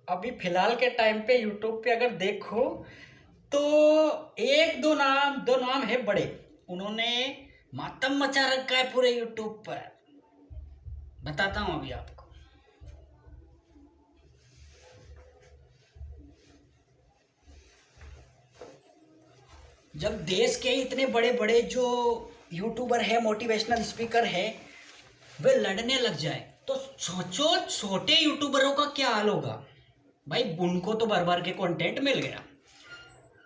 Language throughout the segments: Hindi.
अभी फिलहाल के टाइम पे यूट्यूब पे अगर देखो तो एक दो नाम है बड़े। उन्होंने मातम मचा रखा है पूरे यूट्यूब पर। बताता हूं अभी आपको। जब देश के इतने बड़े बड़े जो यूट्यूबर है, मोटिवेशनल स्पीकर है, वे लड़ने लग जाए तो सोचो छोटे यूट्यूबरों का क्या हाल होगा। भाई उनको तो भर भर के कंटेंट मिल गया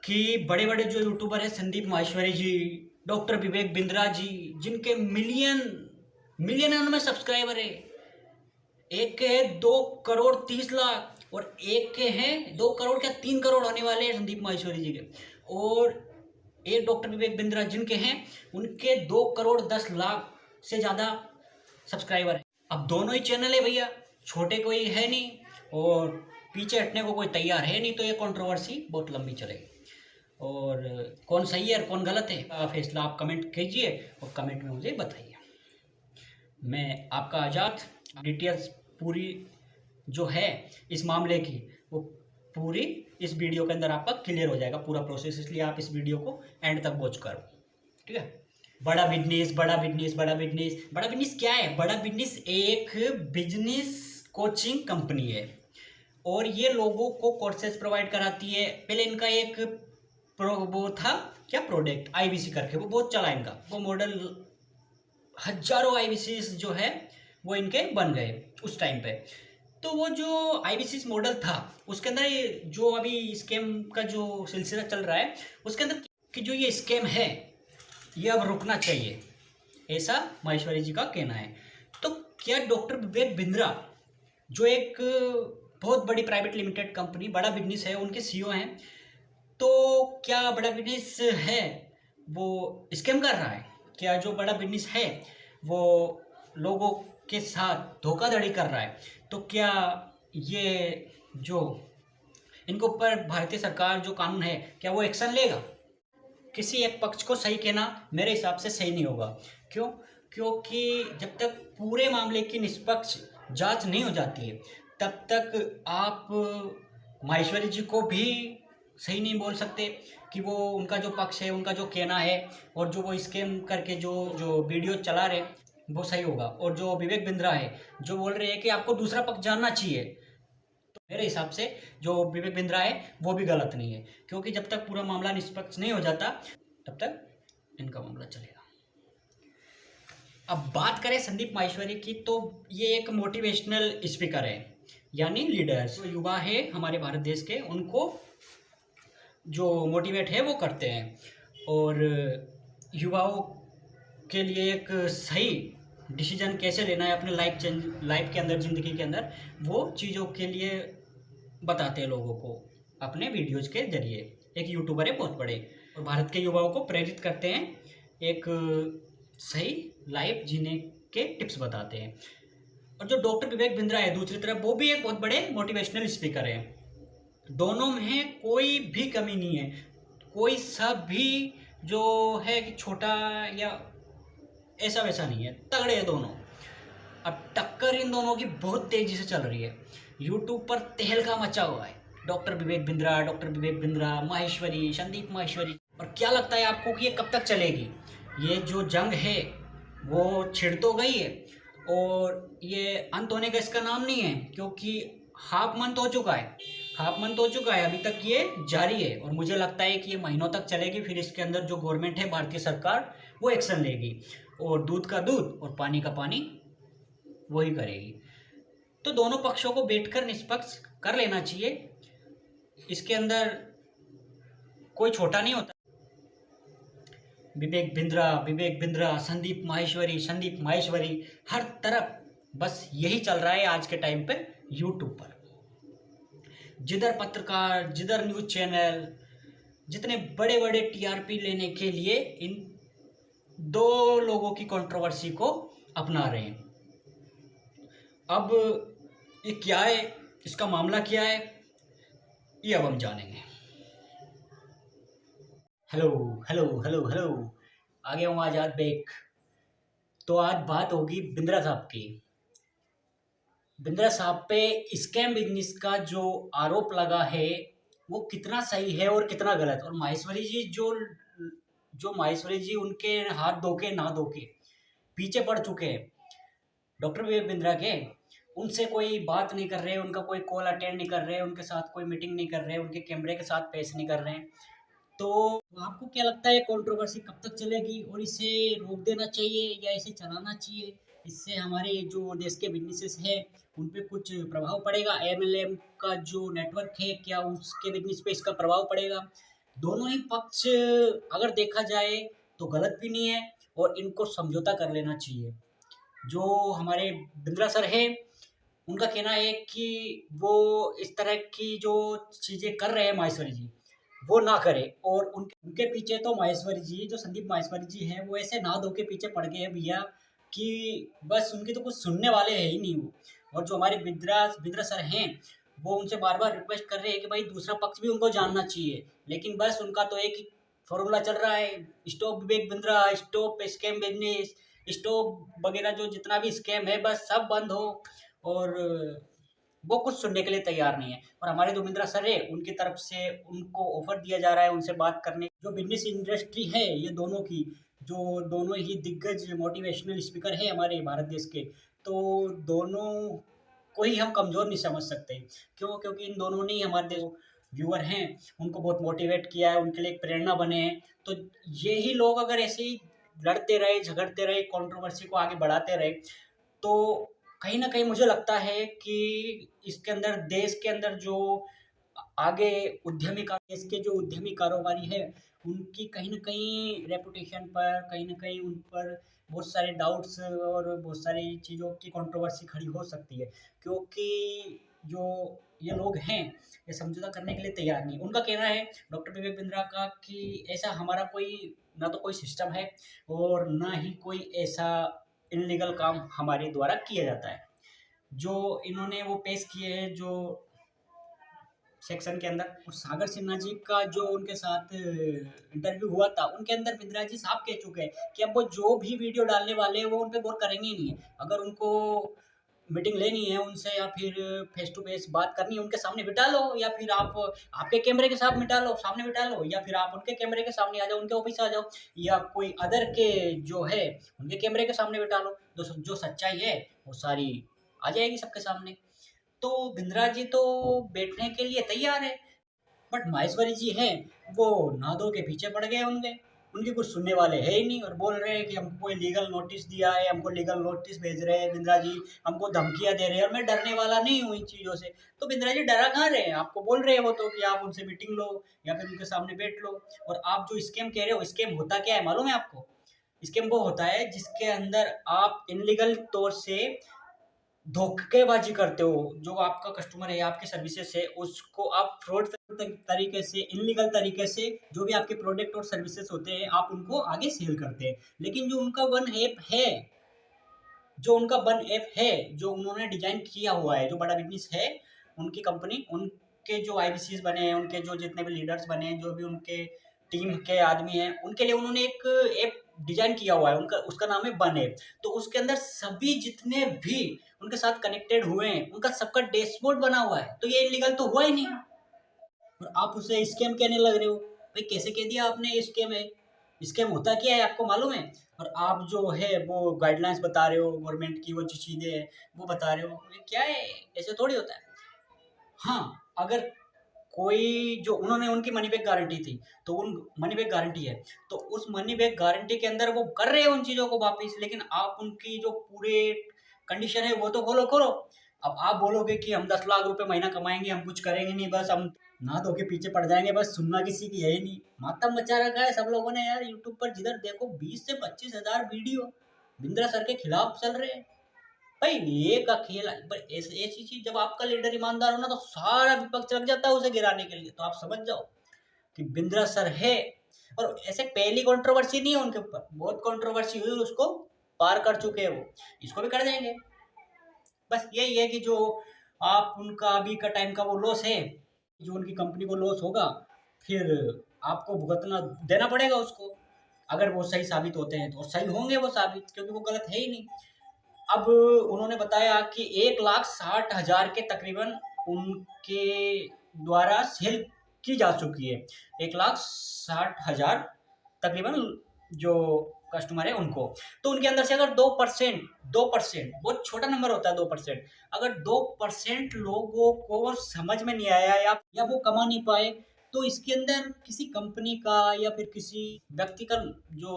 कि बड़े बड़े जो यूट्यूबर है, संदीप माहेश्वरी जी, डॉक्टर विवेक बिंद्रा जी, जिनके मिलियन में सब्सक्राइबर है। एक के है 2 करोड़ 30 लाख और एक के हैं 2 करोड़ क्या 3 करोड़ होने वाले हैं संदीप माहेश्वरी जी के। और एक डॉक्टर विवेक बिंद्रा जिनके हैं उनके 2 करोड़ 10 लाख से ज़्यादा सब्सक्राइबर है। अब दोनों ही चैनल है भैया, छोटे कोई है नहीं और पीछे हटने को कोई तैयार है नहीं, तो ये कंट्रोवर्सी बहुत लंबी चलेगी। और कौन सही है और कौन गलत है फैसला आप कमेंट कीजिए और कमेंट में मुझे बताइए। मैं आपका आज़ाद। डिटेल्स पूरी जो है इस मामले की वो पूरी इस वीडियो के अंदर आपका क्लियर हो जाएगा, पूरा प्रोसेस, इसलिए आप इस वीडियो को एंड तक वॉच करो, ठीक है। बड़ा बिजनेस बड़ा बिजनेस बड़ा बिजनेस बड़ा बिजनेस क्या है? बड़ा बिजनेस एक बिजनेस कोचिंग कंपनी है और ये लोगों को कोर्सेज प्रोवाइड कराती है। पहले इनका एक वो था क्या प्रोडक्ट आईबीसी करके, वो बहुत चला इनका, वो मॉडल हजारों आईबीसी जो है वो इनके बन गए उस टाइम पे। तो वो जो आईबीसी मॉडल था उसके अंदर ये जो अभी स्कैम का जो सिलसिला चल रहा है उसके अंदर कि जो ये स्कैम है ये अब रुकना चाहिए, ऐसा माहेश्वरी जी का कहना है। तो क्या डॉक्टर विवेक बिंद्रा जो एक बहुत बड़ी प्राइवेट लिमिटेड कंपनी बड़ा बिजनेस है, उनके सीईओ हैं, तो क्या बड़ा बिजनेस है वो स्कैम कर रहा है? क्या जो बड़ा बिजनेस है वो लोगों के साथ धोखाधड़ी कर रहा है? तो क्या ये जो इनके ऊपर भारतीय सरकार जो कानून है क्या वो एक्शन लेगा? किसी एक पक्ष को सही कहना मेरे हिसाब से सही नहीं होगा। क्यों? क्योंकि जब तक पूरे मामले की निष्पक्ष जांच नहीं हो जाती है तब तक आप माहेश्वरी जी को भी सही नहीं बोल सकते कि वो उनका जो पक्ष है, उनका जो कहना है और जो वो स्कैम करके जो जो वीडियो चला रहे वो सही होगा। और जो विवेक बिंद्रा है जो बोल रहे हैं कि आपको दूसरा पक्ष जानना चाहिए, तो मेरे हिसाब से जो विवेक बिंद्रा है वो भी गलत नहीं है, क्योंकि जब तक पूरा मामला निष्पक्ष नहीं हो जाता तब तक इनका मामला चलेगा। अब बात करें संदीप माहेश्वरी की, तो ये एक मोटिवेशनल स्पीकर है, यानी लीडर्स जो युवा है हमारे भारत देश के, उनको जो मोटिवेट है वो करते हैं और युवाओं के लिए एक सही डिसीजन कैसे लेना है अपने लाइफ के अंदर, ज़िंदगी के अंदर, वो चीज़ों के लिए बताते हैं लोगों को अपने वीडियोज के जरिए। एक यूट्यूबर है बहुत बड़े और भारत के युवाओं को प्रेरित करते हैं, एक सही लाइफ जीने के टिप्स बताते हैं। और जो डॉक्टर विवेक बिंद्रा है दूसरी तरफ, वो भी एक बहुत बड़े मोटिवेशनल स्पीकर है। दोनों में कोई भी कमी नहीं है, कोई सा भी जो है कि छोटा या ऐसा वैसा नहीं है, तगड़े हैं दोनों। अब टक्कर इन दोनों की बहुत तेजी से चल रही है, यूट्यूब पर तहलका मचा हुआ है। डॉक्टर विवेक बिंद्रा, माहेश्वरी, संदीप माहेश्वरी। और क्या लगता है आपको कि ये कब तक चलेगी? ये जो जंग है वो छिड़ तो गई है और ये अंत होने का इसका नाम नहीं है, क्योंकि हाफ मंथ हो चुका है, अभी तक ये जारी है और मुझे लगता है कि ये महीनों तक चलेगी। फिर इसके अंदर जो गवर्नमेंट है, भारतीय सरकार, वो एक्शन लेगी और दूध का दूध और पानी का पानी वही करेगी। तो दोनों पक्षों को बैठकर निष्पक्ष कर लेना चाहिए, इसके अंदर कोई छोटा नहीं होता। विवेक बिंद्रा, संदीप माहेश्वरी, हर तरफ बस यही चल रहा है आज के टाइम पे यूट्यूब पर। जिधर पत्रकार, जिधर न्यूज़ चैनल, जितने बड़े बड़े टीआरपी लेने के लिए इन दो लोगों की कंट्रोवर्सी को अपना रहे हैं। अब ये क्या है, इसका मामला क्या है, ये अब हम जानेंगे। हेलो हेलो हेलो हेलो, आ गया हूँ आजाद बेक। तो आज बात होगी बिंद्रा साहब की। बिंद्रा साहब पे स्कैम बिजनेस का जो आरोप लगा है वो कितना सही है और कितना गलत। और माहेश्वरी जी जो माहेश्वरी जी उनके हाथ धो के ना धो के पीछे पड़ चुके हैं डॉक्टर विवेक बिंद्रा के, उनसे कोई बात नहीं कर रहे, उनका कोई कॉल अटेंड नहीं कर रहे, उनके साथ कोई मीटिंग नहीं कर रहे, उनके कैमरे के साथ पेश नहीं कर रहे हैं। तो आपको क्या लगता है कंट्रोवर्सी कब तक चलेगी और इसे रोक देना चाहिए या इसे चलाना चाहिए? इससे हमारे जो देश के बिजनेसेस है उन पे कुछ प्रभाव पड़ेगा? एमएलएम का जो नेटवर्क है क्या उसके बिजनेस पे इसका प्रभाव पड़ेगा? दोनों ही पक्ष अगर देखा जाए तो गलत भी नहीं है और इनको समझौता कर लेना चाहिए। जो हमारे बिंद्रा सर है उनका कहना है कि वो इस तरह की जो चीजें कर रहे हैं माहेश्वरी जी वो ना करे, और उनके उनके पीछे तो माहेश्वरी जी, जो संदीप माहेश्वरी जी हैं, वो ऐसे ना धो के पीछे पड़ गए हैं भैया कि बस उनकी तो कुछ सुनने वाले हैं ही नहीं वो। और जो हमारे बिंद्रा बिंद्रा सर हैं वो उनसे बार बार रिक्वेस्ट कर रहे हैं कि भाई दूसरा पक्ष भी उनको जानना चाहिए, लेकिन बस उनका तो एक ही फॉर्मूला चल रहा है, stop Vivek Bindra, stop scam business, stop वगैरह जो जितना भी स्कैम है बस सब बंद हो। और वो कुछ सुनने के लिए तैयार नहीं है। और हमारे जो बिंद्रा सर है उनकी तरफ से उनको ऑफर दिया जा रहा है उनसे बात करने। जो बिजनेस इंडस्ट्री है ये दोनों की, जो दोनों ही दिग्गज मोटिवेशनल स्पीकर है हमारे भारत देश के, तो दोनों को ही हम कमज़ोर नहीं समझ सकते। क्यों? क्योंकि इन दोनों ने ही हमारे देश व्यूअर हैं उनको बहुत मोटिवेट किया है, उनके लिए एक प्रेरणा बने हैं। तो यही लोग अगर ऐसे ही लड़ते रहे, झगड़ते रहे, कंट्रोवर्सी को आगे बढ़ाते रहे, तो कहीं न कहीं मुझे लगता है कि इसके अंदर देश के अंदर जो आगे देश के जो उद्यमी कारोबारी हैं, उनकी कहीं न कहीं रेपुटेशन पर, कहीं न कहीं उन पर बहुत सारे डाउट्स और बहुत सारी चीज़ों की कंट्रोवर्सी खड़ी हो सकती है। क्योंकि जो ये लोग हैं, ये समझौता करने के लिए तैयार नहीं। उनका कहना है डॉक्टर विवेक बिंद्रा का कि ऐसा हमारा कोई ना तो कोई सिस्टम है और ना ही कोई ऐसा इल्लीगल काम हमारे द्वारा किया जाता है। जो इन्होंने वो पेश किए हैं जो सेक्शन के अंदर, और सागर सिन्हा जी का जो उनके साथ इंटरव्यू हुआ था उनके अंदर बिंद्रा जी साहब कह चुके हैं कि अब वो जो भी वीडियो डालने वाले हैं वो उन पे गौर करेंगे ही नहीं। अगर उनको मीटिंग लेनी है उनसे या फिर फेस टू फेस बात करनी है उनके सामने बिठा लो, या फिर आप आपके कैमरे के साथ बिठा लो, सामने बिठा लो, या फिर आप उनके कैमरे के सामने आ जाओ, उनके ऑफिस आ जाओ, या कोई अदर के जो है उनके कैमरे के सामने बिठा लो। जो सच्चाई है वो सारी आ जाएगी सबके सामने। तो बिंद्रा जी तो बैठने के लिए तैयार है, बट माहेश्वरी जी हैं वो नादों के पीछे पड़ गए होंगे, उनके कुछ सुनने वाले है ही नहीं, और बोल रहे हैं कि हमको लीगल नोटिस दिया है, हमको लीगल नोटिस भेज रहे हैं बिंद्रा जी, हमको धमकियां दे रहे हैं, और मैं डरने वाला नहीं हूँ इन चीज़ों से। तो बिंद्रा जी डरा कहाँ रहे हैं? आपको बोल रहे हैं वो तो कि आप उनसे मीटिंग लो या फिर उनके सामने बैठ लो। और आप जो स्कैम कह रहे हो, स्कैम होता क्या है मालूम है आपको? स्कैम वो होता है जिसके अंदर आप इनलीगल तौर से धोखेबाजी करते हो, जो आपका कस्टमर है, आपकी सर्विसेज है, उसको आप फ्रॉड तरीके से, इल्लीगल तरीके से जो भी आपके प्रोडक्ट और सर्विसेज होते हैं, आप उनको आगे सेल करते हैं। लेकिन जो उनका वन ऐप है, जो उन्होंने डिज़ाइन किया हुआ है, जो बड़ा बिज़नेस है, उनकी कंपनी, उनके जो आईबीसीज़ बने हैं, उनके जो जितने भी लीडर्स बने हैं, जो भी उनके टीम के आदमी हैं, उनके लिए उन्होंने एक ऐप डिज़ाइन किया हुआ है, उनका उसका नाम है वन ऐप। तो उसके अंदर सभी जितने भी उनके साथ कनेक्टेड हुए हैं, उनका सबका डैशबोर्ड बना हुआ है। तो ये इल्लीगल तो हुआ ही नहीं, और आप उसे स्कैम कहने लग रहे हो। भाई कैसे कह दिया आपने ये स्कैम है? स्कैम होता क्या है आपको मालूम है? और आप जो है वो गाइडलाइंस बता रहे हो गवर्नमेंट की, वो जो चीज़ें हैं वो बता रहे हो, ये क्या है? ऐसे थोड़ी होता है। हाँ, अगर कोई जो उन्होंने उनकी मनी बैक गारंटी थी, तो उन मनी बैक गारंटी है, तो उस मनी बैक गारंटी के अंदर वो कर रहे हैं उन चीज़ों को वापिस, लेकिन आप उनकी जो पूरे कंडीशन है वो तो फॉलो करो। अब आप बोलोगे कि हम 10 लाख रुपए महीना कमाएँगे, हम कुछ करेंगे नहीं, बस हम नहा धो के पीछे पड़ जाएँगे, बस सुनना किसी की है ही नहीं। मातम मचा रखा है सब लोगों ने यार, यूट्यूब पर जिधर देखो 20 से 25 हज़ार वीडियो बिंद्रा सर के खिलाफ चल रहे हैं। भाई एक अकेला पर ऐसी चीज, जब आपका लीडर ईमानदार हो ना तो सारा विपक्ष लग जाता है उसे गिराने के लिए। तो आप समझ जाओ कि बिंद्रा सर है, और ऐसे पहली कंट्रोवर्सी नहीं है उनके ऊपर, बहुत कंट्रोवर्सी हुई और उसको पार कर चुके हैं वो, इसको भी कर देंगे। बस यही है कि जो आप उनका अभी का टाइम का वो लॉस है, जो उनकी कंपनी को लॉस होगा, फिर आपको भुगतना देना पड़ेगा उसको, अगर वो सही साबित होते हैं तो। और सही होंगे वो साबित, क्योंकि वो गलत है ही नहीं। अब उन्होंने बताया कि 1,60,000 के तकरीबन उनके द्वारा सेल की जा चुकी है। 1,60,000 तकरीबन जो कस्टमर है उनको। तो उनके अंदर से अगर 2% बहुत छोटा नंबर होता है 2%, अगर 2% लोगों को समझ में नहीं आया या वो कमा नहीं पाए, तो इसके अंदर किसी कंपनी का या फिर किसी व्यक्ति का जो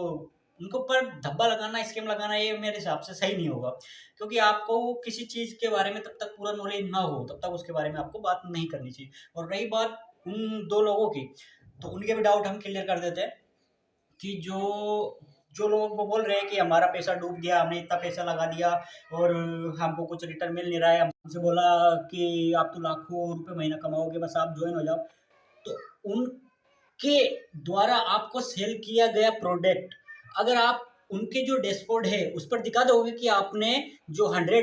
उनके ऊपर धब्बा लगाना, स्कीम लगाना, ये मेरे हिसाब से सही नहीं होगा। क्योंकि आपको किसी चीज़ के बारे में तब तक पूरा नॉलेज ना हो तब तक उसके बारे में आपको बात नहीं करनी चाहिए। और रही बात उन 2 लोगों की, तो उनके भी डाउट हम क्लियर कर देते हैं कि जो लोग वो बोल रहे हैं कि हमारा पैसा डूब गया, हमने इतना पैसा लगा दिया और हमको कुछ रिटर्न मिल नहीं रहा है, हमसे बोला कि आप तो लाखों रुपए महीना कमाओगे, बस आप ज्वाइन हो जाओ। तो उनके द्वारा आपको सेल किया गया प्रोडक्ट अगर आप उनके जो डैशबोर्ड है उस पर दिखा दोगे कि आपने जो 100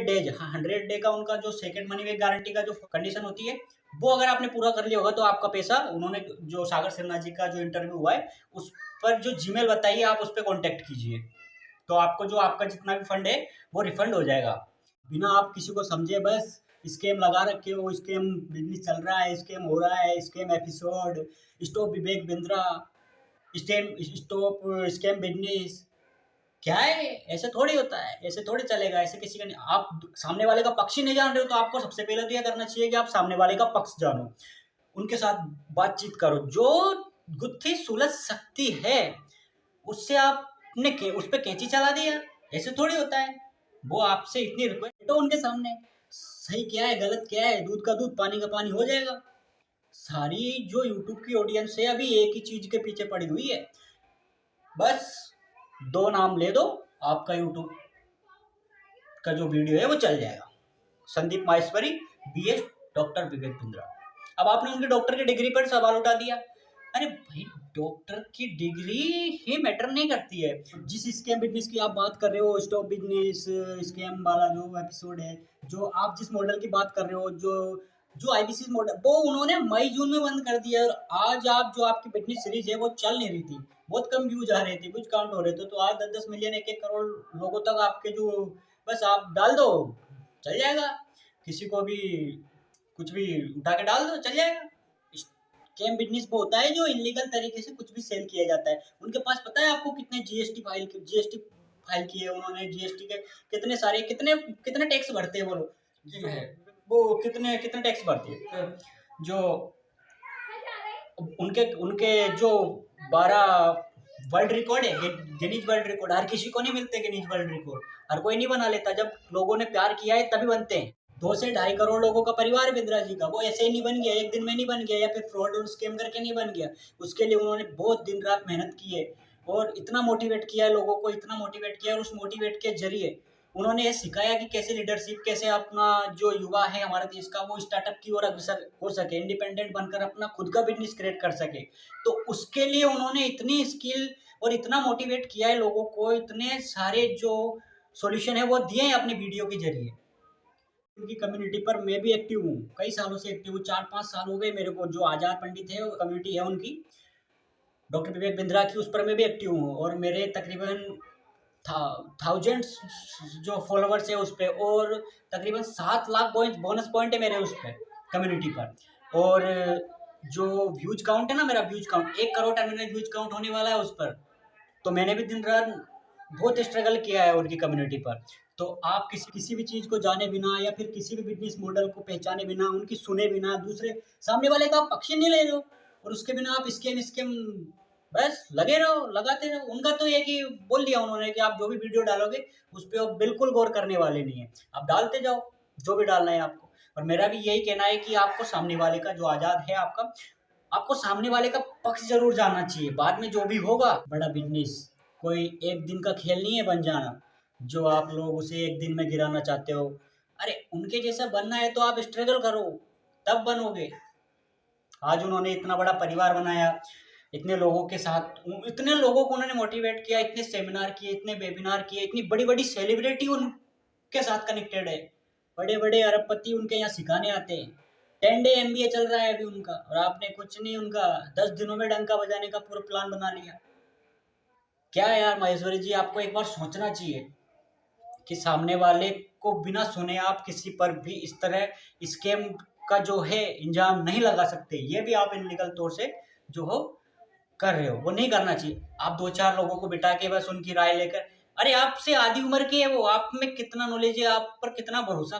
डे का उनका जो सेकंड मनी बैक गारंटी का जो कंडीशन होती है वो अगर आपने पूरा कर लिया होगा तो आपका पैसा, उन्होंने जो सागर सिन्हा जी का जो इंटरव्यू हुआ है उस पर जो जीमेल बताइए आप उस पर कॉन्टेक्ट कीजिए, तो आपको जो आपका जितना भी फंड है वो रिफंड हो जाएगा। बिना आप किसी को समझे बस स्कैम लगा रखे हो, स्कैम बिजनेस चल रहा है, स्कैम हो रहा है, scam episode, stop Vivek Bindra, stop scam business. क्या है, ऐसे थोड़ी होता है, ऐसे थोड़ी चलेगा, ऐसे किसी का नहीं। आप सामने वाले का पक्ष ही नहीं जान रहे हो तो आपको सबसे पहले तो यह करना चाहिए कि आप सामने वाले का पक्ष जानो, उनके साथ बातचीत करो। जो गुत्थी सुलझ सकती है उससे आपने उस पर कैंची चला दिया, ऐसे थोड़ी होता है। वो आपसे इतनी रिक्वेस्ट तो उनके सामने सही क्या है गलत क्या है, दूध का दूध पानी का पानी हो जाएगा। सारी जो यूट्यूब की ऑडियंस है अभी एक ही चीज के पीछे पड़ी हुई है, बस 2 नाम ले दो, आपका यूट्यूब का जो वीडियो है वो चल जाएगा। Sandeep Maheshwari, BS, doctor Vivek Bindra. अब आपने उनकी डॉक्टर की डिग्री पर सवाल उठा दिया। अरे भाई, डॉक्टर की डिग्री ही मैटर नहीं करती है। जिस स्कैम बिजनेस की आप बात कर रहे हो, स्टॉक बिजनेस स्कैम वाला जो एपिसोड है, जो आप जिस मॉडल की बात कर रहे हो, जो जो आईबीसी मॉडल, वो उन्होंने मई जून में बंद कर दिया। और आज आप जो आपकी बिजनेस सीरीज है वो चल नहीं रही थी, बहुत कम व्यूज आ रहे थे, व्यूज काउंट हो रहे थे, तो आज 10-10 मिलियन 1-1 करोड़ लोगों तक आपके जो, बस आप डाल दो चल जाएगा। किसी को भी कुछ भी उठा के डाल दो चल जाएगा। स्कैम बिजनेस वो होता है जो इलीगल तरीके से कुछ भी सेल किया जाता है। उनके पास पता है आपको कितने जीएसटी फाइल किए उन्होंने, जीएसटी के कितने सारे कितने कितने टैक्स भरते हैं वो लोग, वो कितने कितने टैक्स भरते हैं। जो उनके उनके जो 12 वर्ल्ड रिकॉर्ड है, गिनीज वर्ल्ड रिकॉर्ड, हर किसी को नहीं मिलते गिनीज वर्ल्ड रिकॉर्ड, हर कोई नहीं बना लेता। जब लोगों ने प्यार किया है तभी बनते हैं। 2 से 2.5 करोड़ लोगों का परिवार बिंद्रा जी का, वो ऐसे ही नहीं बन गया, एक दिन में नहीं बन गया, या फिर फ्रॉड और स्कैम करके नहीं बन गया। उसके लिए उन्होंने बहुत दिन रात मेहनत की है और इतना मोटिवेट किया है लोगों को, इतना मोटिवेट किया, और उस मोटिवेट के जरिए उन्होंने ये सिखाया कि कैसे लीडरशिप, कैसे अपना जो युवा है हमारे देश का वो स्टार्टअप की ओर अग्रसर हो सके, इंडिपेंडेंट बनकर अपना खुद का बिजनेस क्रिएट कर सके। तो उसके लिए उन्होंने इतनी स्किल और इतना मोटिवेट किया है लोगों को, इतने सारे जो सॉल्यूशन है वो दिए हैं अपनी वीडियो के जरिए। उनकी कम्युनिटी पर मैं भी एक्टिव हूँ, कई सालों से एक्टिव हूँ, 4-5 साल हो गए मेरे को। जो आजाद पंडित है कम्युनिटी है उनकी, डॉक्टर विवेक बिंद्रा की, उस पर मैं भी एक्टिव हूँ, और मेरे तकरीबन थाउजेंड्स जो फॉलोवर्स है उस पर, और तकरीबन 7 लाख बोनस पॉइंट है मेरे उस पर कम्युनिटी पर। और जो व्यूज काउंट है ना, मेरा views count 1 crore terminal views count होने वाला है उस पर। तो मैंने भी दिन रात बहुत स्ट्रगल किया है उनकी कम्युनिटी पर। तो आप किसी भी चीज़ को जाने बिना या फिर किसी भी बिजनेस मॉडल को पहचाने बिना, उनकी सुने बिना, दूसरे सामने वाले का पक्ष नहीं ले रहे हो, और उसके बिना आप स्कैम स्कैम बस लगे रहो, लगाते रहो। उनका तो ये कि बोल दिया उन्होंने कि आप जो भी वीडियो डालोगे उस पर आप बिल्कुल गौर करने वाले नहीं है, आप डालते जाओ जो भी डालना है आपको। और मेरा भी यही कहना है कि आपको सामने वाले का जो आज़ाद है आपको सामने वाले का पक्ष जरूर जानना चाहिए। बाद में जो भी होगा, बड़ा बिजनेस कोई एक दिन का खेल नहीं है बन जाना, जो आप लोग उसे एक दिन में गिराना चाहते हो। अरे उनके जैसा बनना है तो आप स्ट्रगल करो, तब बनोगे। आज उन्होंने इतना बड़ा परिवार बनाया, इतने लोगों के साथ, इतने लोगों को उन्होंने मोटिवेट किया, इतने सेमिनार किए, इतने वेबिनार किए, इतनी बड़ी बड़ी सेलिब्रिटी उनके साथ कनेक्टेड है, बड़े बड़े अरबपति उनके यहाँ सिखाने आते हैं। 10 डे MBA चल रहा है अभी उनका, और आपने कुछ नहीं, उनका 10 दिनों में डंका बजाने का पूरा प्लान बना लिया। क्या है यार महेश्वरी जी, आपको एक बार सोचना चाहिए कि सामने वाले को बिना सुने आप किसी पर भी इस तरह स्कैम का जो है इंजाम नहीं लगा सकते। ये भी आप इनलीगल तौर से जो हो कर रहे हो, वो नहीं करना चाहिए। आप 2-4 लोगों को बिठा के बस उनकी राय लेकर, अरे आपसे आधी उम्र के है वो, आप में कितना नॉलेज है, आप पर कितना भरोसा